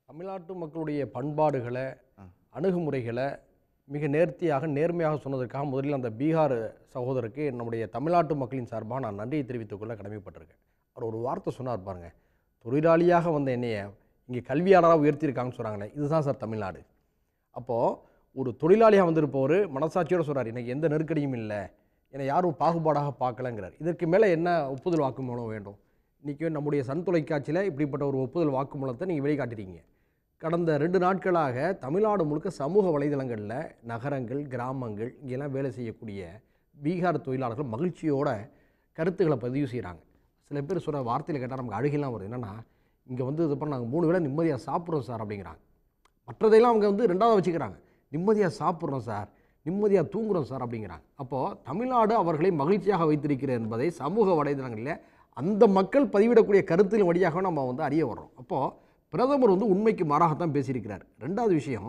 தமிழ்நாட்டு மக்களுடைய பண்பாடுகளை அணுகுமுறைகளை மிக நேர்த்தியாக நேர்மையாக சொன்னதற்காக முதலில் அந்த பீகார் சகோதரருக்கு நம்முடைய தமிழ்நாட்டு மக்களின் சார்பாக நான் நன்றியை தெரிவித்துக் கொள்ள கடமைப்பட்டிருக்கேன். அவர் ஒரு வார்த்தை சொன்னார் பாருங்க, தொழிலாளியாக வந்த என்னைய இங்கே கல்வியாளராக உயர்த்தியிருக்காங்கன்னு சொல்கிறாங்களே, இதுதான் சார் தமிழ்நாடு. அப்போது ஒரு தொழிலாளியாக வந்திருப்பவர் மனசாட்சியோடு சொல்கிறார், எனக்கு எந்த நெருக்கடியும் இல்லை, என்னை யாரும் பாகுபாடாக பார்க்கலங்கிறார். இதற்கு மேலே என்ன ஒப்புதல் வாக்குமூலம் வேண்டும்? இன்றைக்கி நம்முடைய சன் தொலைக்காட்சியில் இப்படிப்பட்ட ஒரு ஒப்புதல் வாக்குமூலத்தை நீங்கள் வெளிக்காட்டிருக்கீங்க. கடந்த 2 நாட்களாக தமிழ்நாடு முழுக்க சமூக வலைதளங்களில் நகரங்கள், கிராமங்கள் இங்கெல்லாம் வேலை செய்யக்கூடிய பீகார் தொழிலாளர்கள் மகிழ்ச்சியோட கருத்துக்களை பதிவு செய்கிறாங்க. சில பேர் சொல்கிற வார்த்தையில் கேட்டால் நமக்கு அழுகலாம் வருது. என்னென்னா, இங்கே வந்து இது பண்ண நாங்கள் 3 வேளை நிம்மதியாக சாப்பிட்றோம் சார் அப்படிங்கிறாங்க. மற்றதையெல்லாம் அவங்க வந்து 2வது வச்சுக்கிறாங்க. நிம்மதியாக சாப்பிட்றோம் சார், நிம்மதியாக தூங்குகிறோம் சார் அப்படிங்கிறாங்க. அப்போது தமிழ்நாடு அவர்களை மகிழ்ச்சியாக வைத்திருக்கிறது என்பதை சமூக வலைதளங்களில் அந்த மக்கள் பதிவிடக்கூடிய கருத்தின் வழியாக நம்ம வந்து அறிய வர்றோம். அப்போது பிரதமர் வந்து உண்மைக்கு மாறாகத்தான் பேசியிருக்கிறார். 2வது விஷயம்,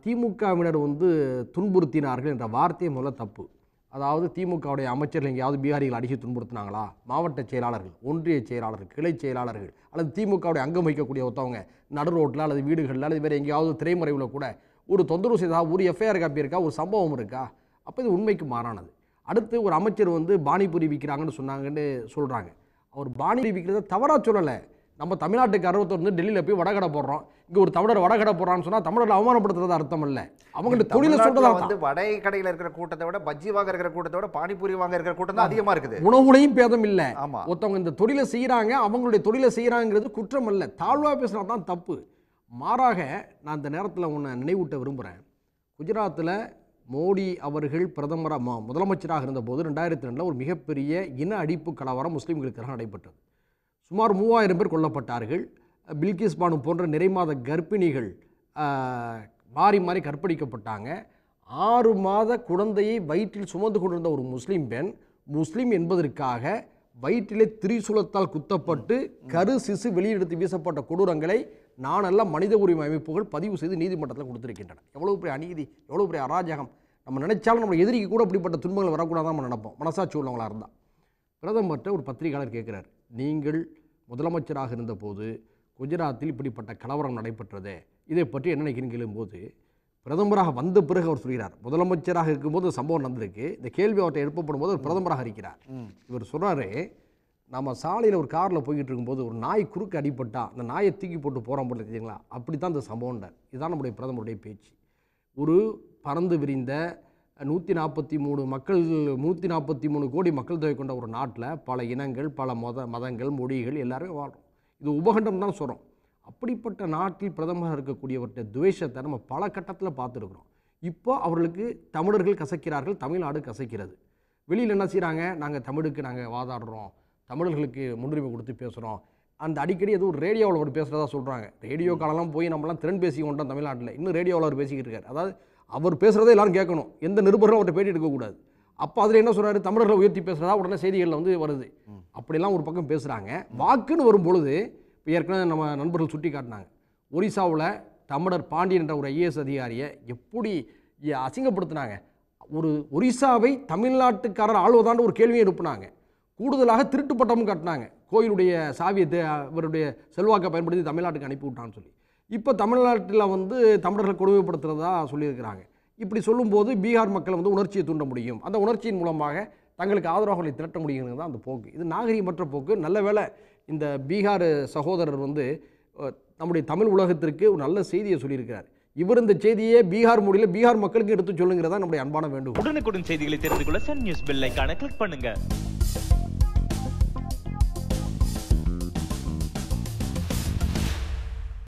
திமுகவினர் வந்து துன்புறுத்தினார்கள் என்ற வார்த்தையை முதல்ல தப்பு. அதாவது திமுகவுடைய அமைச்சர்கள் எங்கேயாவது பீகாரிகள் அடித்து துன்புறுத்தினாங்களா? மாவட்ட செயலாளர்கள், ஒன்றிய செயலாளர்கள், கிளை செயலாளர்கள் அல்லது திமுகவுடைய அங்கம் வைக்கக்கூடிய ஒருத்தவங்க நடு ரோட்டில் அல்லது வீடுகளில் அல்லது வேறு எங்கேயாவது திரைமறைவில் கூட ஒரு தொந்தரவு செய்தா ஒரு எஃப்ஐஆர் காப்பி இருக்கா, ஒரு சம்பவம் இருக்கா? அப்போ இது உண்மைக்கு மாறானது. அடுத்து ஒரு அமைச்சர் வந்து பானிபூரி விற்கிறாங்கன்னு சொன்னாங்கன்னு சொல்கிறாங்க. அவர் பானிபூரி விற்கிறத தவறாக சொல்லலை. நம்ம தமிழ்நாட்டுக்கு 61 வந்து டெல்லியில் போய் வடகடை போடுறோம், இங்கே ஒரு தமிழர் வடகடை போடுறான்னு சொன்னால் தமிழர்கள் அவமானப்படுத்துறது அர்த்தம் இல்லை. அவங்கள்ட்ட தொழிலை சொல்றதா வந்து வடை கடையில் இருக்கிற கூட்டத்தை விட பஜ்ஜி வாங்க இருக்கிற கூட்டத்தை விட பானிபூரி வாங்க இருக்கிற கூட்டம் தான் அதிகமாக இருக்குது. உணவுலையும் பேதம் இல்லை. ஆமாம், ஒருத்தவங்க இந்த தொழிலை செய்கிறாங்க, அவங்களுடைய தொழிலை செய்கிறாங்கிறது குற்றம் அல்ல. தாழ்வாக பேசுனா தான் தப்பு. மாறாக நான் இந்த நேரத்தில் உன்னை நினைவூட்ட விரும்புகிறேன். குஜராத்தில் மோடி அவர்கள் முதலமைச்சராக இருந்தபோது 2002 ஒரு மிகப்பெரிய இன அடிப்பு கலவரம் முஸ்லீம்களுக்கு நடைபெற்றது. சுமார் 3000 பேர் கொல்லப்பட்டார்கள். பில்கிஸ் பானு போன்ற நிறைமாத கர்ப்பிணிகள் மாறி மாறி கற்பழிக்கப்பட்டாங்க. 6 மாத குழந்தையை வயிற்றில் சுமந்து கொண்டிருந்த ஒரு முஸ்லீம் பெண் முஸ்லீம் என்பதற்காக வயிற்றிலே திரிசூலத்தால் குத்தப்பட்டு கரு சிசு வெளியெடுத்து வீசப்பட்ட கொடூரங்களை நானெல்லாம் மனித உரிமை அமைப்புகள் பதிவு செய்து நீதிமன்றத்தில் கொடுத்திருக்கின்றன. எவ்வளோ பெரிய அநீதி, எவ்வளோ பெரிய அராஜகம்! நம்ம நினைச்சாலும் நம்ம எதிரிக்கு கூட இப்படிப்பட்ட துன்பங்கள் வரக்கூடாதான் நம்ம நினைப்போம், மனசாட்சி உள்ளவங்களாக இருந்தால். பிரதமர்கிட்ட ஒரு பத்திரிகையாளர் கேட்குறார், நீங்கள் முதலமைச்சராக இருந்தபோது குஜராத்தில் இப்படிப்பட்ட கலவரம் நடைபெற்றதே, இதை பற்றி என்ன நினைக்கிறீங்களும் போது பிரதமராக வந்த பிறகு அவர் சொல்கிறார், முதலமைச்சராக இருக்கும்போது சம்பவம் நடந்திருக்கு, இந்த கேள்வி அவர்கிட்ட எழுப்பப்படும் போது அவர் பிரதமராக இருக்கிறார். இவர் சொல்கிறாரு, நம்ம சாலையில் ஒரு காரில் போய்கிட்டு இருக்கும்போது ஒரு நாய் குறுக்கு அடிப்பட்டா அந்த நாயை தூக்கி போட்டு போகிறோம் போல தெரியுங்களா, அப்படி தான் இந்த சம்பவம்ன்றார். இதுதான் நம்முடைய பிரதமருடைய பேச்சு. ஒரு பறந்து விரிந்த 143 கோடி மக்கள் தொகை கொண்ட ஒரு நாட்டில் பல இனங்கள், பல மதங்கள், மொழிகள் எல்லாருமே வாழ்கிறோம். இது உபகண்டம் தான் சொல்கிறோம். அப்படிப்பட்ட நாட்டில் பிரதமராக இருக்கக்கூடியவர்கிட்ட துவேஷத்தை நம்ம பல கட்டத்தில் பார்த்துருக்குறோம். இப்போ அவர்களுக்கு தமிழர்கள் கசக்கிறார்கள், தமிழ்நாடு கசக்கிறது. வெளியில் என்ன செய்கிறாங்க, நாங்கள் தமிழுக்கு நாங்கள் வாதாடுறோம், தமிழர்களுக்கு முன்னுரிமை கொடுத்து பேசுகிறோம். அந்த அடிக்கடி எதுவும் ரேடியோவில் அவர் பேசுகிறதா சொல்கிறாங்க. ரேடியோ காலெல்லாம் போய் நம்மளாம் திறன் பேசி கொண்டோம் தமிழ்நாட்டில். இன்னும் ரேடியோவில் அவர் பேசிக்கிட்டு இருக்கார். அதாவது அவர் பேசுகிறதே எல்லாரும் கேட்கணும், எந்த நிருபர்களும் அவர்கிட்ட பேட்டி எடுக்கக்கூடாது. அப்போ அதில் என்ன சொல்கிறாரு, தமிழர்களை உயர்த்தி பேசுகிறதா உடனே செய்திகளில் வந்து வருது. அப்படிலாம் ஒரு பக்கம் பேசுகிறாங்க. வாக்குன்னு வரும்பொழுது இப்போ ஏற்கனவே நம்ம நண்பர்கள் சுட்டி காட்டினாங்க, ஒரிசாவில் தமிழர் பாண்டியன் என்ற ஒரு ஐஏஎஸ் அதிகாரியை எப்படி அசிங்கப்படுத்தினாங்க. ஒரு ஒரிசாவை தமிழ்நாட்டுக்காரர் ஆள்வதான்னு ஒரு கேள்வியை எழுப்பினாங்க. கூடுதலாக திருட்டு பட்டமும் காட்டினாங்க, கோயிலுடைய சாவியை இவருடைய செல்வாக்கை பயன்படுத்தி தமிழ்நாட்டுக்கு அனுப்பி விட்டான்னு சொல்லி. இப்போ தமிழ்நாட்டில் வந்து தமிழர்கள் கொடுமைப்படுத்துறதா சொல்லியிருக்கிறாங்க. இப்படி சொல்லும்போது பீகார் மக்களை வந்து உணர்ச்சியை தூண்ட முடியும், அந்த உணர்ச்சியின் மூலமாக தங்களுக்கு ஆதரவாளர்களை திரட்ட முடியுங்கிறது தான் அந்த போக்கு. இது நாகரிகமற்ற போக்கு. நல்ல வேளை இந்த பீகார் சகோதரர் வந்து நம்முடைய தமிழ் உலகத்திற்கு ஒரு நல்ல செய்தியை சொல்லியிருக்கிறார். இவர் இந்த செய்தியை பீகார் மொழியில் பீகார் மக்களுக்கு எடுத்து சொல்லுங்கிறதா நம்முடைய அன்பான வேண்டும். உடனுக்குடன் செய்திகளை தெரிந்து கொள்ள சன் நியூஸ் பெல் ஐகானை கிளிக் பண்ணுங்க.